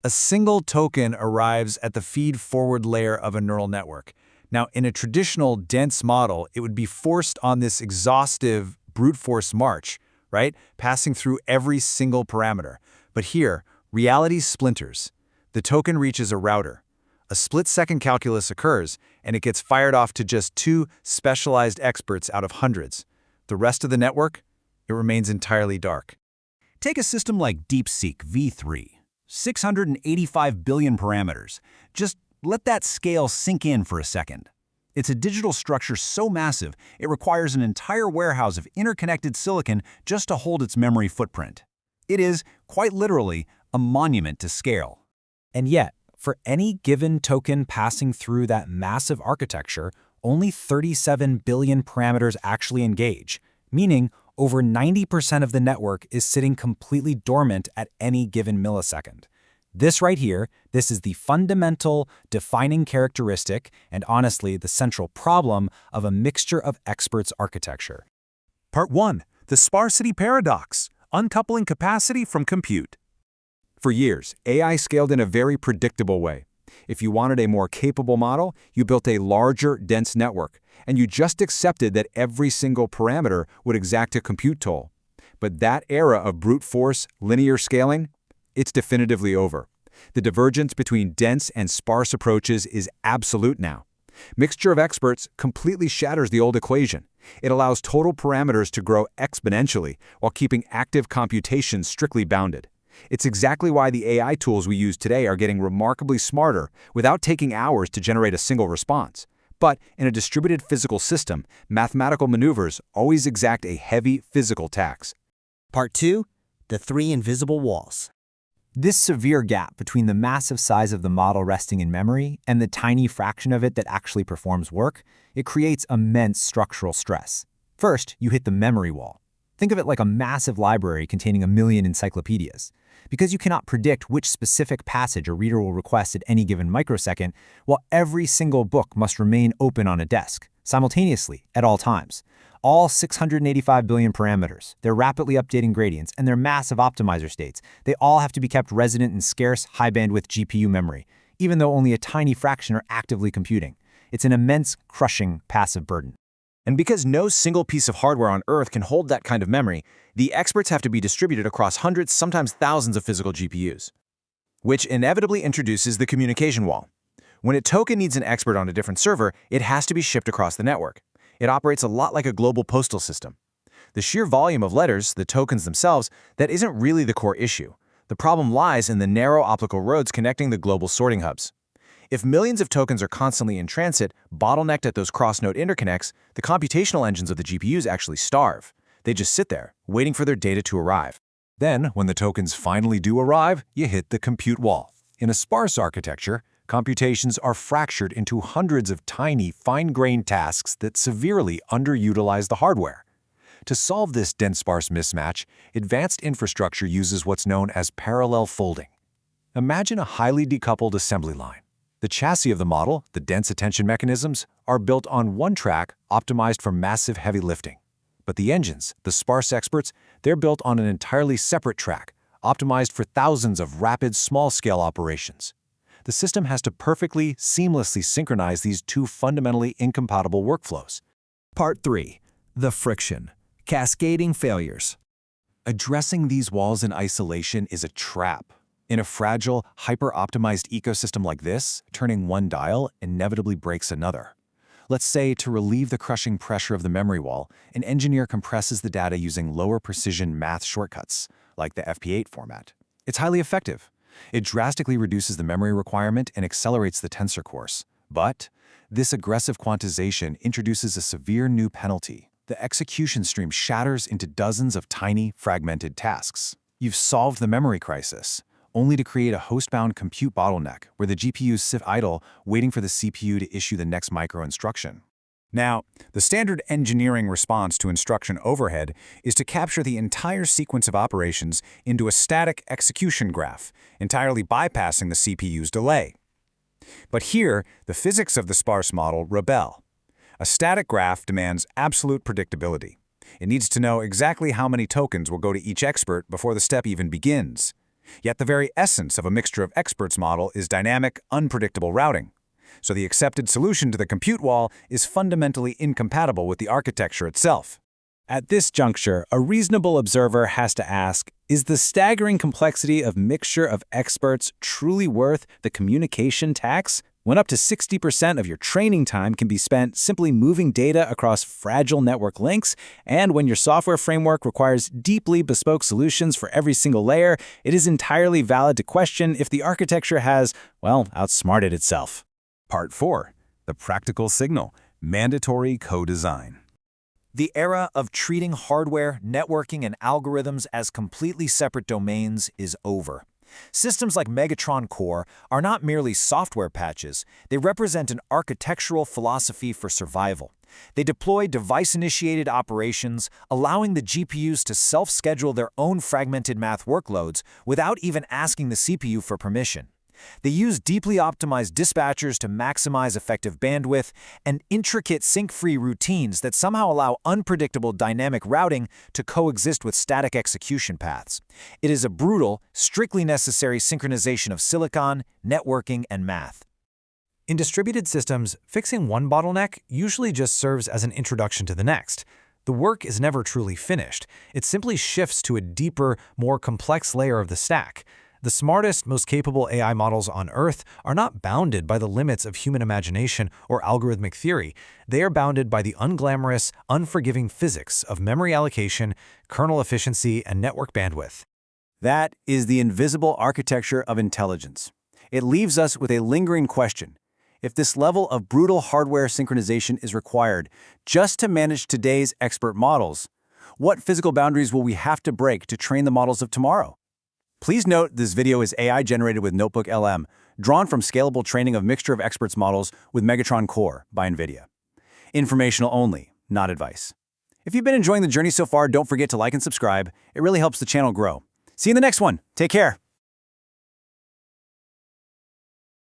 A single token arrives at the feed-forward layer of a neural network. Now, in a traditional dense model, it would be forced on this exhaustive brute force march, right? Passing through every single parameter. But here, reality splinters. The token reaches a router. A split-second calculus occurs, and it gets fired off to just 2 specialized experts out of hundreds. The rest of the network? It remains entirely dark. Take a system like DeepSeek V3, 685 billion parameters. Just let that scale sink in for a second. It's a digital structure so massive, it requires an entire warehouse of interconnected silicon just to hold its memory footprint. It is, quite literally, a monument to scale. And yet, for any given token passing through that massive architecture, only 37 billion parameters actually engage, meaning over 90% of the network is sitting completely dormant at any given millisecond. This right here, this is the fundamental, defining characteristic and honestly the central problem of a mixture of experts architecture. Part 1. The sparsity paradox, uncoupling capacity from compute. For years, AI scaled in a very predictable way. If you wanted a more capable model, you built a larger, dense network, and you just accepted that every single parameter would exact a compute toll. But that era of brute force, linear scaling, it's definitively over. The divergence between dense and sparse approaches is absolute now. Mixture of experts completely shatters the old equation. It allows total parameters to grow exponentially while keeping active computation strictly bounded. It's exactly why the AI tools we use today are getting remarkably smarter without taking hours to generate a single response. But in a distributed physical system, mathematical maneuvers always exact a heavy physical tax. Part 2. The 3 invisible walls. This severe gap between the massive size of the model resting in memory and the tiny fraction of it that actually performs work, it creates immense structural stress. First, you hit the memory wall. Think of it like a massive library containing 1 million encyclopedias. Because you cannot predict which specific passage a reader will request at any given microsecond, well, every single book must remain open on a desk, simultaneously, at all times. All 685 billion parameters, their rapidly updating gradients, and their massive optimizer states, they all have to be kept resident in scarce, high-bandwidth GPU memory, even though only a tiny fraction are actively computing. It's an immense, crushing, passive burden. And because no single piece of hardware on Earth can hold that kind of memory, the experts have to be distributed across hundreds, sometimes thousands of physical GPUs, which inevitably introduces the communication wall. When a token needs an expert on a different server, it has to be shipped across the network. It operates a lot like a global postal system. The sheer volume of letters, the tokens themselves, that isn't really the core issue. The problem lies in the narrow optical roads connecting the global sorting hubs. If millions of tokens are constantly in transit, bottlenecked at those cross-node interconnects, the computational engines of the GPUs actually starve. They just sit there, waiting for their data to arrive. Then, when the tokens finally do arrive, you hit the compute wall. In a sparse architecture, computations are fractured into hundreds of tiny, fine-grained tasks that severely underutilize the hardware. To solve this dense-sparse mismatch, advanced infrastructure uses what's known as parallel folding. Imagine a highly decoupled assembly line. The chassis of the model, the dense attention mechanisms, are built on one track optimized for massive heavy lifting. But the engines, the sparse experts, they're built on an entirely separate track, optimized for thousands of rapid small-scale operations. The system has to perfectly, seamlessly synchronize these two fundamentally incompatible workflows. Part 3. The friction. Cascading failures. Addressing these walls in isolation is a trap. In a fragile, hyper-optimized ecosystem like this, turning one dial inevitably breaks another. Let's say, to relieve the crushing pressure of the memory wall, an engineer compresses the data using lower-precision math shortcuts, like the FP8 format. It's highly effective. It drastically reduces the memory requirement and accelerates the tensor course. But this aggressive quantization introduces a severe new penalty. The execution stream shatters into dozens of tiny, fragmented tasks. You've solved the memory crisis, only to create a host-bound compute bottleneck where the GPUs sit idle, waiting for the CPU to issue the next micro-instruction. Now, the standard engineering response to instruction overhead is to capture the entire sequence of operations into a static execution graph, entirely bypassing the CPU's delay. But here, the physics of the sparse model rebel. A static graph demands absolute predictability. It needs to know exactly how many tokens will go to each expert before the step even begins. Yet the very essence of a mixture of experts model is dynamic, unpredictable routing. So the accepted solution to the compute wall is fundamentally incompatible with the architecture itself. At this juncture, a reasonable observer has to ask, is the staggering complexity of mixture of experts truly worth the communication tax when up to 60% of your training time can be spent simply moving data across fragile network links, and when your software framework requires deeply bespoke solutions for every single layer, it is entirely valid to question if the architecture has, well, outsmarted itself. Part 4. The practical signal. Mandatory co-design. The era of treating hardware, networking, and algorithms as completely separate domains is over. Systems like Megatron-Core are not merely software patches, they represent an architectural philosophy for survival. They deploy device-initiated operations, allowing the GPUs to self-schedule their own fragmented math workloads without even asking the CPU for permission. They use deeply optimized dispatchers to maximize effective bandwidth and intricate sync-free routines that somehow allow unpredictable dynamic routing to coexist with static execution paths. It is a brutal, strictly necessary synchronization of silicon, networking, and math. In distributed systems, fixing one bottleneck usually just serves as an introduction to the next. The work is never truly finished. It simply shifts to a deeper, more complex layer of the stack. The smartest, most capable AI models on Earth are not bounded by the limits of human imagination or algorithmic theory. They are bounded by the unglamorous, unforgiving physics of memory allocation, kernel efficiency, and network bandwidth. That is the invisible architecture of intelligence. It leaves us with a lingering question. If this level of brutal hardware synchronization is required just to manage today's expert models, what physical boundaries will we have to break to train the models of tomorrow? Please note this video is AI generated with Notebook LM, drawn from Scalable Training of Mixture of Experts models with Megatron-Core by NVIDIA. Informational only, not advice. If you've been enjoying the journey so far, don't forget to like and subscribe. It really helps the channel grow. See you in the next one. Take care.